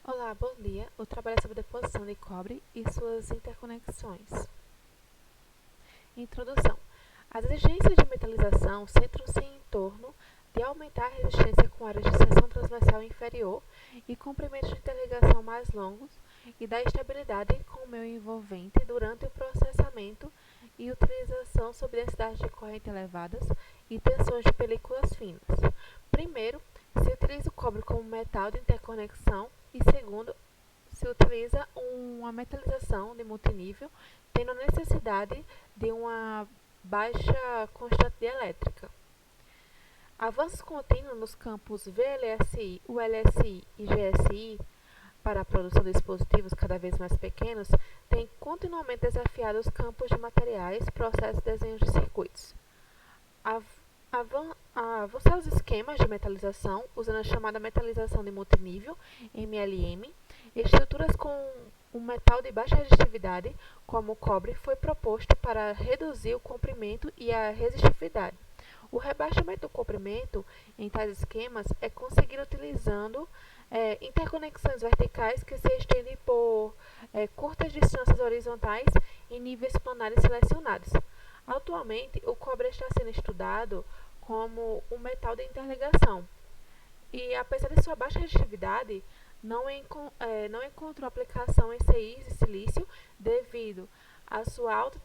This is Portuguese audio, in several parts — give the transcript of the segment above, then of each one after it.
Olá, bom dia. O trabalho é sobre a deposição de cobre e suas interconexões. Introdução. As exigências de metalização centram-se em torno de aumentar a resistência com áreas de seção transversal inferior e comprimentos de interligação mais longos e da estabilidade com o meio envolvente durante o processamento e utilização sob densidades de corrente elevadas e tensões de películas finas. Primeiro, se utiliza o cobre como metal de interconexão e segundo, se utiliza uma metalização de multinível, tendo a necessidade de uma baixa constante de elétrica. Avanços contínuos nos campos VLSI, ULSI e GSI para a produção de dispositivos cada vez mais pequenos têm continuamente desafiado os campos de materiais, processos e desenhos de circuitos. Avançar os esquemas de metalização, usando a chamada metalização de multinível, MLM, estruturas com um metal de baixa resistividade, como o cobre, foi proposto para reduzir o comprimento e a resistividade. O rebaixamento do comprimento em tais esquemas é conseguido utilizando interconexões verticais que se estendem por curtas distâncias horizontais em níveis planares selecionados. Atualmente, o cobre está sendo estudado como um metal de interligação e, apesar de sua baixa resistividade, não encontrou aplicação em CIs de silício devido à sua alta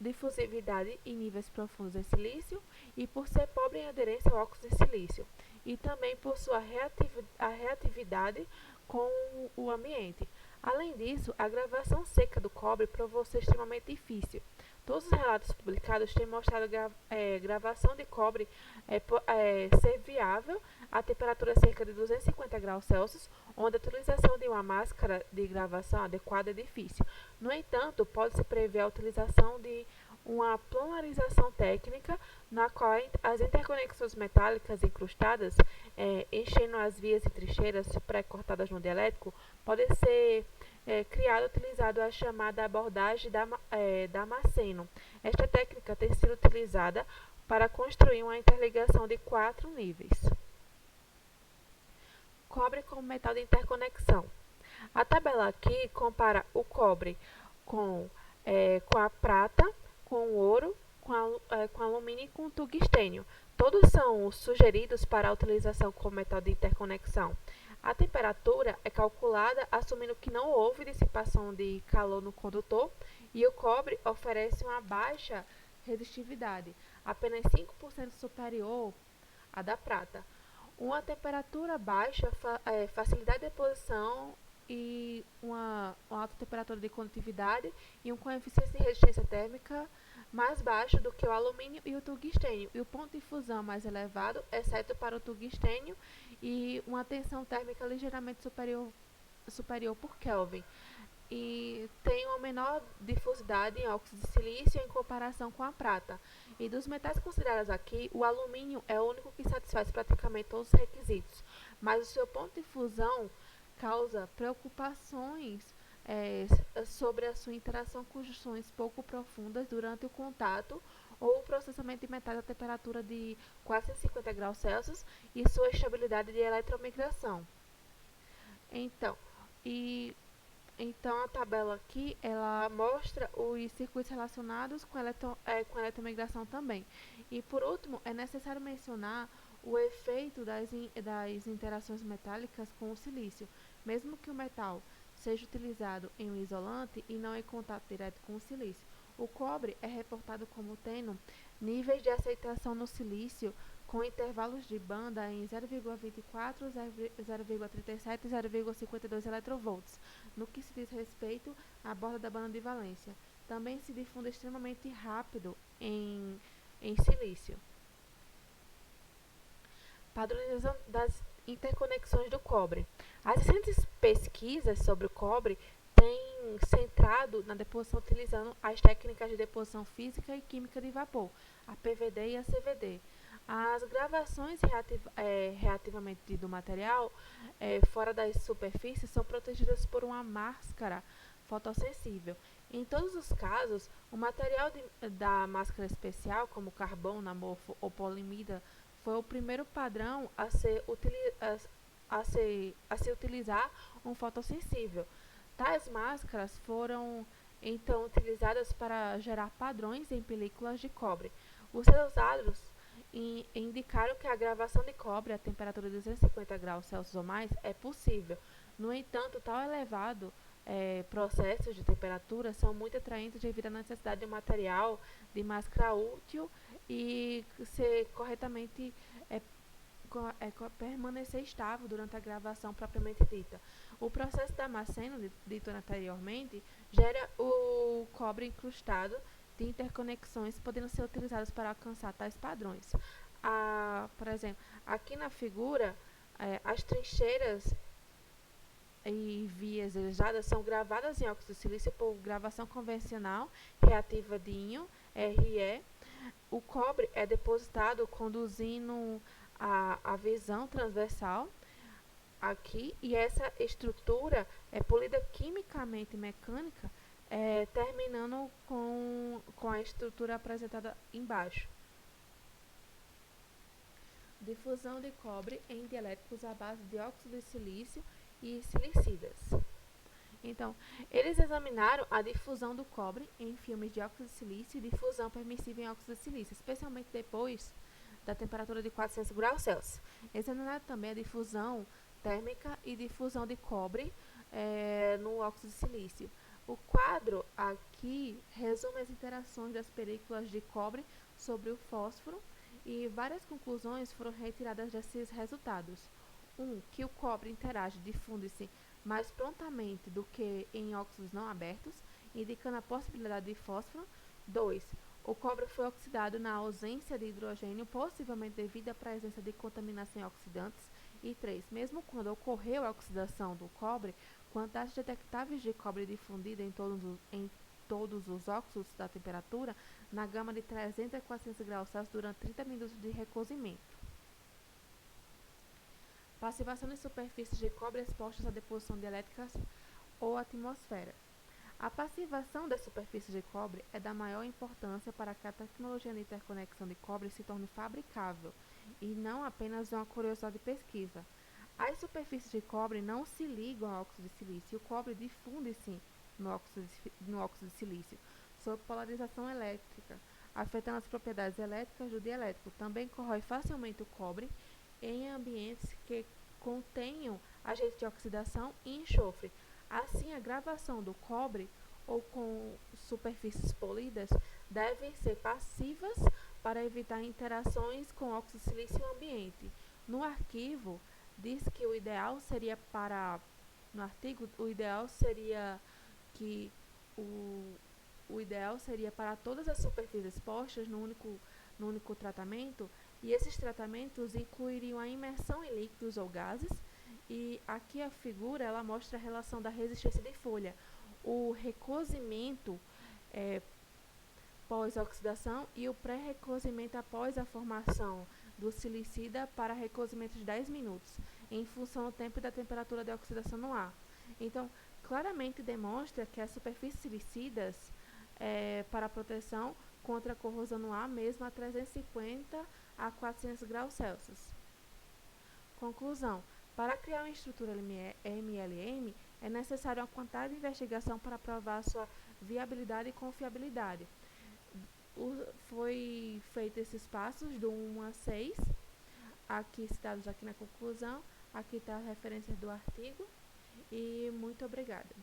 difusividade em níveis profundos de silício e por ser pobre em aderência ao óxido de silício, e também por sua reatividade com o ambiente. Além disso, a gravação seca do cobre provou ser extremamente difícil. Todos os relatos publicados têm mostrado gravação de cobre ser viável a temperatura cerca de 250 graus Celsius, onde a utilização de uma máscara de gravação adequada é difícil. No entanto, pode-se prever a utilização de uma planarização técnica, na qual as interconexões metálicas incrustadas, enchendo as vias e trincheiras pré-cortadas no dielétrico, podem ser criada utilizando a chamada abordagem Damasceno. Esta técnica tem sido utilizada para construir uma interligação de 4 níveis. Cobre como metal de interconexão. A tabela aqui compara o cobre com a prata, com o ouro, com alumínio e com tungstênio. Todos são sugeridos para a utilização como metal de interconexão. A temperatura é calculada assumindo que não houve dissipação de calor no condutor e o cobre oferece uma baixa resistividade, apenas 5% superior à da prata. Uma temperatura baixa, facilidade de deposição e uma alta temperatura de condutividade e um coeficiente de resistência térmica mais baixo do que o alumínio e o tungstênio, e o ponto de fusão mais elevado, exceto para o tungstênio, e uma tensão térmica ligeiramente superior por Kelvin. E tem uma menor difusidade em óxido de silício em comparação com a prata. E dos metais considerados aqui, o alumínio é o único que satisfaz praticamente todos os requisitos, mas o seu ponto de fusão causa preocupações sobre a sua interação com junções pouco profundas durante o contato ou o processamento de metais a temperatura de 450 graus Celsius e sua estabilidade de eletromigração. Então, e então, a tabela aqui, ela mostra os circuitos relacionados com a eletromigração também. E, por último, é necessário mencionar o efeito das interações metálicas com o silício. Mesmo que o metal seja utilizado em um isolante e não em contato direto com o silício, o cobre é reportado como tendo níveis de aceitação no silício com intervalos de banda em 0,24, 0,37 e 0,52 electrovolts, no que se diz respeito à borda da banda de valência. Também se difunde extremamente rápido em silício. Padronização das interconexões do cobre. As recentes pesquisas sobre o cobre têm centrado na deposição utilizando as técnicas de deposição física e química de vapor, a PVD e a CVD. As gravações reativamente do material fora das superfícies são protegidas por uma máscara fotossensível. Em todos os casos, o material da máscara especial, como carbono, amorfo ou polimida, foi o primeiro padrão a ser a se utilizar um fotossensível. Tais máscaras foram então utilizadas para gerar padrões em películas de cobre. Os resultados indicaram que a gravação de cobre a temperatura de 250 graus Celsius ou mais é possível. No entanto, tal elevado processos de temperatura são muito atraentes devido à necessidade de um material de máscara útil e ser corretamente permanecer estável durante a gravação propriamente dita. O processo de Damasceno, dito anteriormente, gera o cobre incrustado de interconexões podendo ser utilizadas para alcançar tais padrões. Por exemplo, aqui na figura, as trincheiras e vias desejadas são gravadas em óxido de silício por gravação convencional reativa de íon, RE. O cobre é depositado conduzindo a visão transversal aqui, e essa estrutura é polida quimicamente mecânica, terminando com a estrutura apresentada embaixo. Difusão de cobre em dielétricos à base de óxido de silício e silicidas. Então, eles examinaram a difusão do cobre em filmes de óxido de silício e difusão permissível em óxido de silício, especialmente depois da temperatura de 400 graus Celsius. Examinaram também a difusão térmica e difusão de cobre no óxido de silício. O quadro aqui resume as interações das películas de cobre sobre o fósforo e várias conclusões foram retiradas desses resultados. 1. Que o cobre interage e difunde-se mais prontamente do que em óxidos não abertos, indicando a possibilidade de fósforo. 2. O cobre foi oxidado na ausência de hidrogênio, possivelmente devido à presença de contaminação em oxidantes. E 3. Mesmo quando ocorreu a oxidação do cobre, quantidades detectáveis de cobre difundida em todos os óxidos da temperatura na gama de 300 a 400 graus Celsius durante 30 minutos de recozimento. Passivação de superfícies de cobre expostas à deposição de elétricas ou atmosfera. A passivação das superfícies de cobre é da maior importância para que a tecnologia de interconexão de cobre se torne fabricável e não apenas uma curiosidade de pesquisa. As superfícies de cobre não se ligam ao óxido de silício e o cobre difunde-se no óxido de silício sob polarização elétrica, afetando as propriedades elétricas do dielétrico. Também corrói facilmente o cobre em ambientes que contenham agentes de oxidação e enxofre. Assim, a gravação do cobre ou com superfícies polidas devem ser passivas para evitar interações com óxido de silício no ambiente. No arquivo, diz que o ideal seria para todas as superfícies expostas no único tratamento, e esses tratamentos incluiriam a imersão em líquidos ou gases. E aqui a figura ela mostra a relação da resistência de folha, o recozimento pós-oxidação e o pré-recozimento após a formação do silicida para recozimento de 10 minutos, em função do tempo e da temperatura de oxidação no ar. Então, claramente demonstra que as superfícies silicidas para proteção contra a corrosão no ar, mesmo a 350 a 400 graus Celsius. Conclusão. Para criar uma estrutura MLM, é necessário uma quantidade de investigação para provar sua viabilidade e confiabilidade. Foi feito esses passos do 1 a 6, aqui citados aqui na conclusão. Aqui está a referência do artigo e muito obrigada.